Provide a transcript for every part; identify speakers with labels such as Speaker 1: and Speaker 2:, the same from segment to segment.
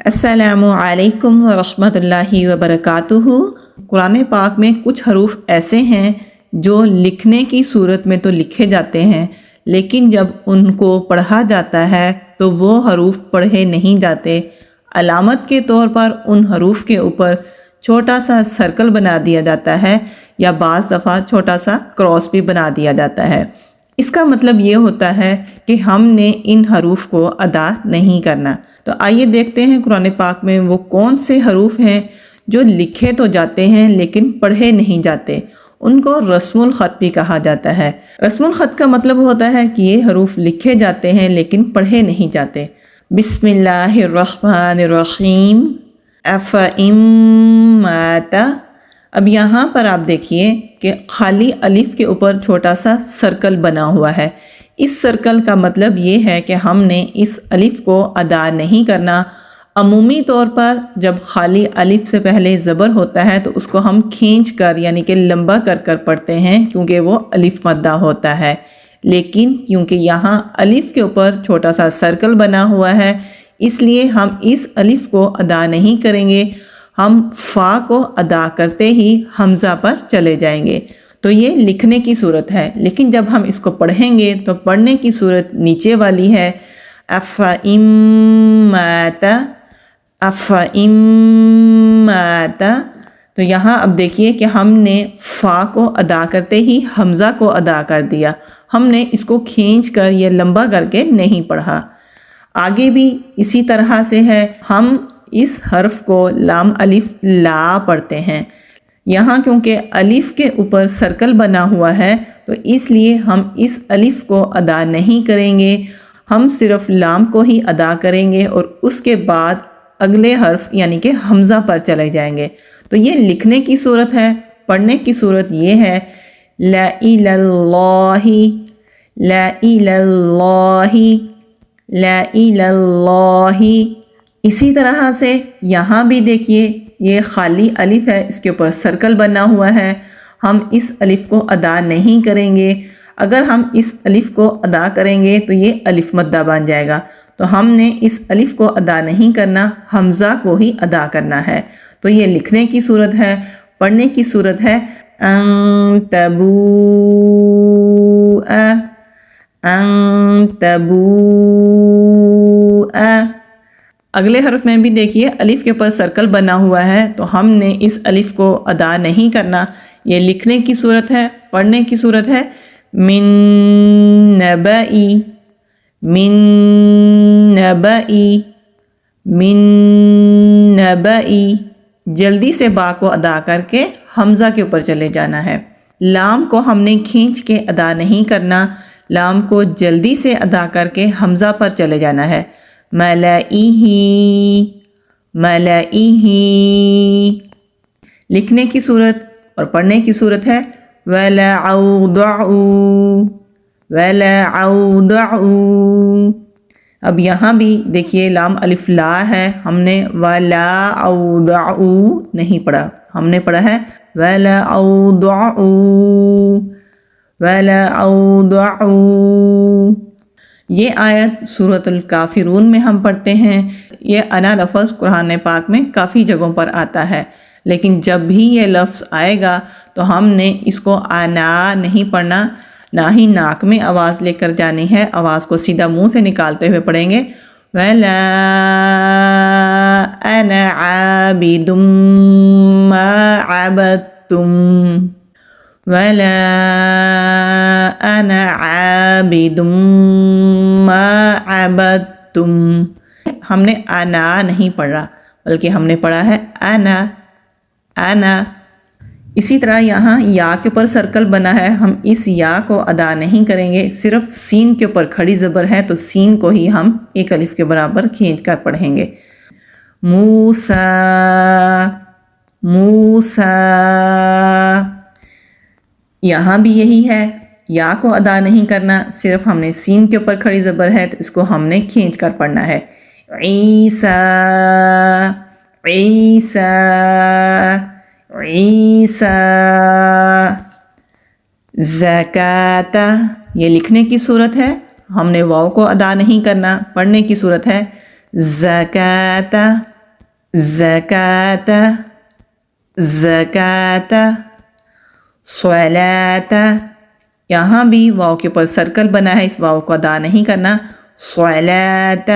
Speaker 1: السلام علیکم ورحمۃ اللہ وبرکاتہ۔ قرآن پاک میں کچھ حروف ایسے ہیں جو لکھنے کی صورت میں تو لکھے جاتے ہیں، لیکن جب ان کو پڑھا جاتا ہے تو وہ حروف پڑھے نہیں جاتے۔ علامت کے طور پر ان حروف کے اوپر چھوٹا سا سرکل بنا دیا جاتا ہے یا بعض دفعہ چھوٹا سا کراس بھی بنا دیا جاتا ہے۔ اس کا مطلب یہ ہوتا ہے کہ ہم نے ان حروف کو ادا نہیں کرنا۔ تو آئیے دیکھتے ہیں قرآن پاک میں وہ کون سے حروف ہیں جو لکھے تو جاتے ہیں لیکن پڑھے نہیں جاتے۔ ان کو رسم الخط بھی کہا جاتا ہے۔ رسم الخط کا مطلب ہوتا ہے کہ یہ حروف لکھے جاتے ہیں لیکن پڑھے نہیں جاتے۔ بسم اللہ الرحمن الرحیم۔ افإن مات۔ اب یہاں پر آپ دیکھیے کہ خالی الف کے اوپر چھوٹا سا سرکل بنا ہوا ہے۔ اس سرکل کا مطلب یہ ہے کہ ہم نے اس الف کو ادا نہیں کرنا۔ عمومی طور پر جب خالی الف سے پہلے زبر ہوتا ہے تو اس کو ہم کھینچ کر یعنی کہ لمبا کر کر پڑھتے ہیں کیونکہ وہ الف مدہ ہوتا ہے، لیکن کیونکہ یہاں الف کے اوپر چھوٹا سا سرکل بنا ہوا ہے اس لیے ہم اس الف کو ادا نہیں کریں گے، ہم فا کو ادا کرتے ہی حمزہ پر چلے جائیں گے۔ تو یہ لکھنے کی صورت ہے، لیکن جب ہم اس کو پڑھیں گے تو پڑھنے کی صورت نیچے والی ہے۔ افإن مات۔ افإن مات۔ تو یہاں اب دیکھیے کہ ہم نے فا کو ادا کرتے ہی حمزہ کو ادا کر دیا، ہم نے اس کو کھینچ کر یہ لمبا کر کے نہیں پڑھا۔ آگے بھی اسی طرح سے ہے، ہم اس حرف کو لام الف لا پڑھتے ہیں۔ یہاں کیونکہ الف کے اوپر سرکل بنا ہوا ہے تو اس لیے ہم اس الف کو ادا نہیں کریں گے، ہم صرف لام کو ہی ادا کریں گے اور اس کے بعد اگلے حرف یعنی کہ حمزہ پر چلے جائیں گے۔ تو یہ لکھنے کی صورت ہے۔ پڑھنے کی صورت یہ ہے لا الہ اللہ، لا الہ اللہ، لا الہ اللہ۔ اسی طرح سے یہاں بھی دیکھیے یہ خالی الف ہے، اس کے اوپر سرکل بنا ہوا ہے، ہم اس الف کو ادا نہیں کریں گے۔ اگر ہم اس الف کو ادا کریں گے تو یہ الف مدہ بن جائے گا، تو ہم نے اس الف کو ادا نہیں کرنا، حمزہ کو ہی ادا کرنا ہے۔ تو یہ لکھنے کی صورت ہے۔ پڑھنے کی صورت ہے ان تبوء، ان تبوء۔ اگلے حرف میں بھی دیکھیے الف کے اوپر سرکل بنا ہوا ہے تو ہم نے اس الف کو ادا نہیں کرنا، یہ لکھنے کی صورت ہے۔ پڑھنے کی صورت ہے من نبئی، من نبئی، من نبئی۔ جلدی سے با کو ادا کر کے حمزہ کے اوپر چلے جانا ہے۔ لام کو ہم نے کھینچ کے ادا نہیں کرنا، لام کو جلدی سے ادا کر کے حمزہ پر چلے جانا ہے۔ ملئہ، ملئہ۔ لکھنے کی صورت اور پڑھنے کی صورت ہے وَلَعَوْضَعُوا، وَلَعَوْضَعُوا۔ اب یہاں بھی دیکھیے لام الف لا ہے، ہم نے وَلَعَوْضَعُوا نہیں پڑھا، ہم نے پڑھا ہے وَلَعَوْضَعُوا، وَلَعَوْضَعُوا۔ یہ آیت سورۃ الکافرون میں ہم پڑھتے ہیں۔ یہ انا لفظ قرآن پاک میں کافی جگہوں پر آتا ہے، لیکن جب بھی یہ لفظ آئے گا تو ہم نے اس کو انا نہیں پڑھنا، نہ ہی ناک میں آواز لے کر جانی ہے، آواز کو سیدھا منہ سے نکالتے ہوئے پڑھیں گے وَلَا أَنَا عَابِدٌ مَا عَبَدتُّمْ، وَلَا أَنَا عَابِدٌ مَا عَبَدتُّمْ۔ ہم نے انا نہیں پڑھا بلکہ ہم نے پڑھا ہے انا، انا۔ اسی طرح یہاں یا کے اوپر سرکل بنا ہے، ہم اس یا کو ادا نہیں کریں گے، صرف سین کے اوپر کھڑی زبر ہے تو سین کو ہی ہم ایک الف کے برابر کھینچ کر پڑھیں گے۔ موسیٰ، موسیٰ۔ یہاں بھی یہی ہے، یا کو ادا نہیں کرنا، صرف ہم نے سین کے اوپر کھڑی زبر ہے تو اس کو ہم نے کھینچ کر پڑھنا ہے۔ عیسیٰ، عیسیٰ، عیسیٰ۔ زکاۃ، یہ لکھنے کی صورت ہے، ہم نے واو کو ادا نہیں کرنا۔ پڑھنے کی صورت ہے زکاۃ، زکات، زکات، صلاۃ، یہاں بھی واو کے اوپر سرکل بنا ہے، اس واو کو ادا نہیں کرنا، صلاۃ،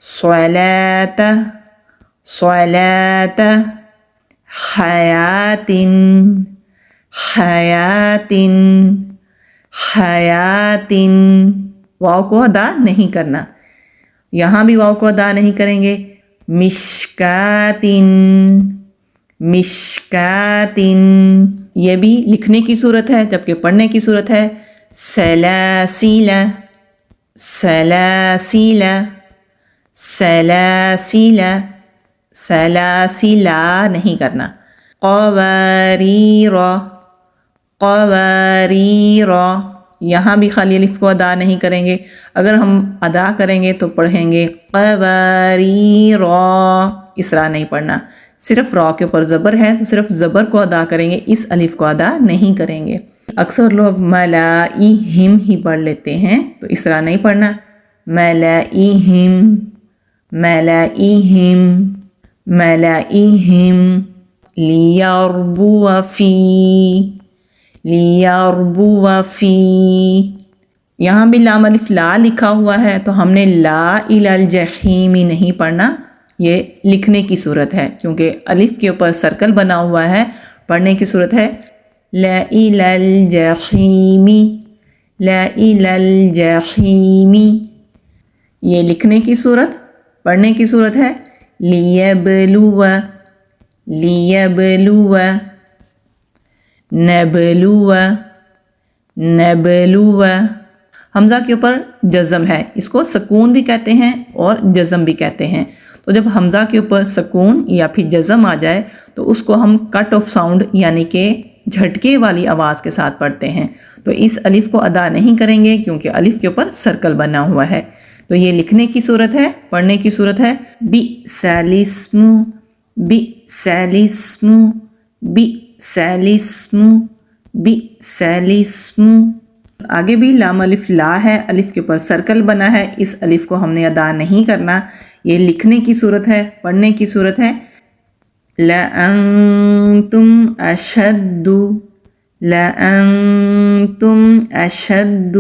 Speaker 1: صلاۃ، صلاۃ، حیات، حیات، حیات، واو کو ادا نہیں کرنا، یہاں بھی واو کو ادا نہیں کریں گے، مشکات، مشکات، یہ بھی لکھنے کی صورت ہے جبکہ پڑھنے کی صورت ہے، سلاسل، سلاسل، سلاسل، سلاسل نہیں کرنا، قواریر، قواریر، یہاں بھی خالی الف کو ادا نہیں کریں گے، اگر ہم ادا کریں گے تو پڑھیں گے قواریر، اس طرح نہیں پڑھنا، صرف را کے اوپر زبر ہے تو صرف زبر کو ادا کریں گے، اس الف کو ادا نہیں کریں گے۔ اکثر لوگ ملائہم ہی پڑھ لیتے ہیں تو اس طرح نہیں پڑھنا، ملائہم، ملائہم، ملائہم، لیربو فی، لیربو فی، یہاں بھی لام الف لا لکھا ہوا ہے تو ہم نے لا الی الجحیم نہیں پڑھنا، یہ لکھنے کی صورت ہے کیونکہ الف کے اوپر سرکل بنا ہوا ہے، پڑھنے کی صورت ہے لا الی الجحیم، لا الی الجحیم، یہ لکھنے کی صورت، پڑھنے کی صورت ہے لیبلو، لیبلو، نبلو، نبلو، حمزہ کے اوپر جزم ہے، اس کو سکون بھی کہتے ہیں اور جزم بھی کہتے ہیں، تو جب حمزہ کے اوپر سکون یا پھر جزم آ جائے تو اس کو ہم کٹ آف ساؤنڈ یعنی کہ جھٹکے والی آواز کے ساتھ پڑھتے ہیں، تو اس الف کو ادا نہیں کریں گے کیونکہ الف کے اوپر سرکل بنا ہوا ہے، تو یہ لکھنے کی صورت ہے، پڑھنے کی صورت ہے بئسالاسم، بئسالاسم، بئسالاسم، بئسالاسم، آگے بھی لام الف لا ہے، الف کے اوپر سرکل بنا ہے، اس الف کو ہم نے ادا نہیں کرنا، یہ لکھنے کی صورت ہے، پڑھنے کی صورت ہے لَأَنْتُمْ أَشَدُّ، لَأَنْتُمْ أَشَدُّ۔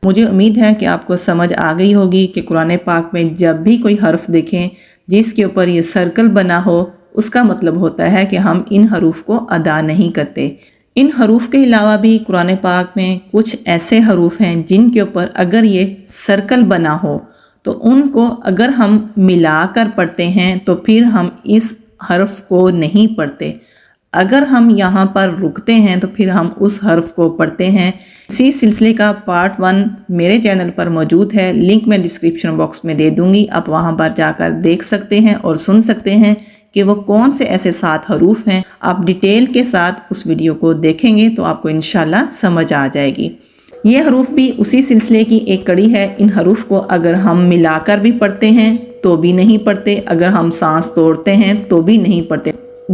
Speaker 1: مجھے امید ہے کہ آپ کو سمجھ آ گئی ہوگی کہ قرآن پاک میں جب بھی کوئی حرف دیکھیں جس کے اوپر یہ سرکل بنا ہو، اس کا مطلب ہوتا ہے کہ ہم ان حروف کو ادا نہیں کرتے۔ ان حروف کے علاوہ بھی قرآن پاک میں کچھ ایسے حروف ہیں جن کے اوپر اگر یہ سرکل بنا ہو تو ان کو اگر ہم ملا کر پڑھتے ہیں تو پھر ہم اس حرف کو نہیں پڑھتے، اگر ہم یہاں پر رکتے ہیں تو پھر ہم اس حرف کو پڑھتے ہیں۔ اسی سلسلے کا پارٹ 1 میرے چینل پر موجود ہے، لنک میں ڈسکرپشن باکس میں دے دوں گی، آپ وہاں پر جا کر دیکھ سکتے ہیں اور سن سکتے ہیں کہ وہ کون سے ایسے 7 حروف ہیں۔ آپ ڈیٹیل کے ساتھ اس ویڈیو کو دیکھیں گے تو آپ کو انشاءاللہ سمجھ آ جائے گی۔ یہ حروف بھی اسی سلسلے کی ایک کڑی ہے، ان حروف کو اگر ہم ملا کر بھی پڑھتے ہیں تو بھی نہیں پڑھتے، اگر ہم سانس توڑتے ہیں تو بھی نہیں پڑھتے،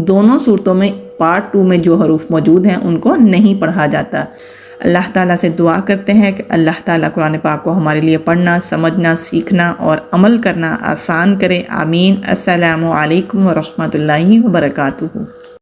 Speaker 1: دونوں صورتوں میں پارٹ 2 میں جو حروف موجود ہیں ان کو نہیں پڑھا جاتا۔ اللہ تعالیٰ سے دعا کرتے ہیں کہ اللہ تعالیٰ قرآن پاک کو ہمارے لیے پڑھنا، سمجھنا، سیکھنا اور عمل کرنا آسان کرے، آمین۔ السلام علیکم ورحمۃ اللہ وبرکاتہ۔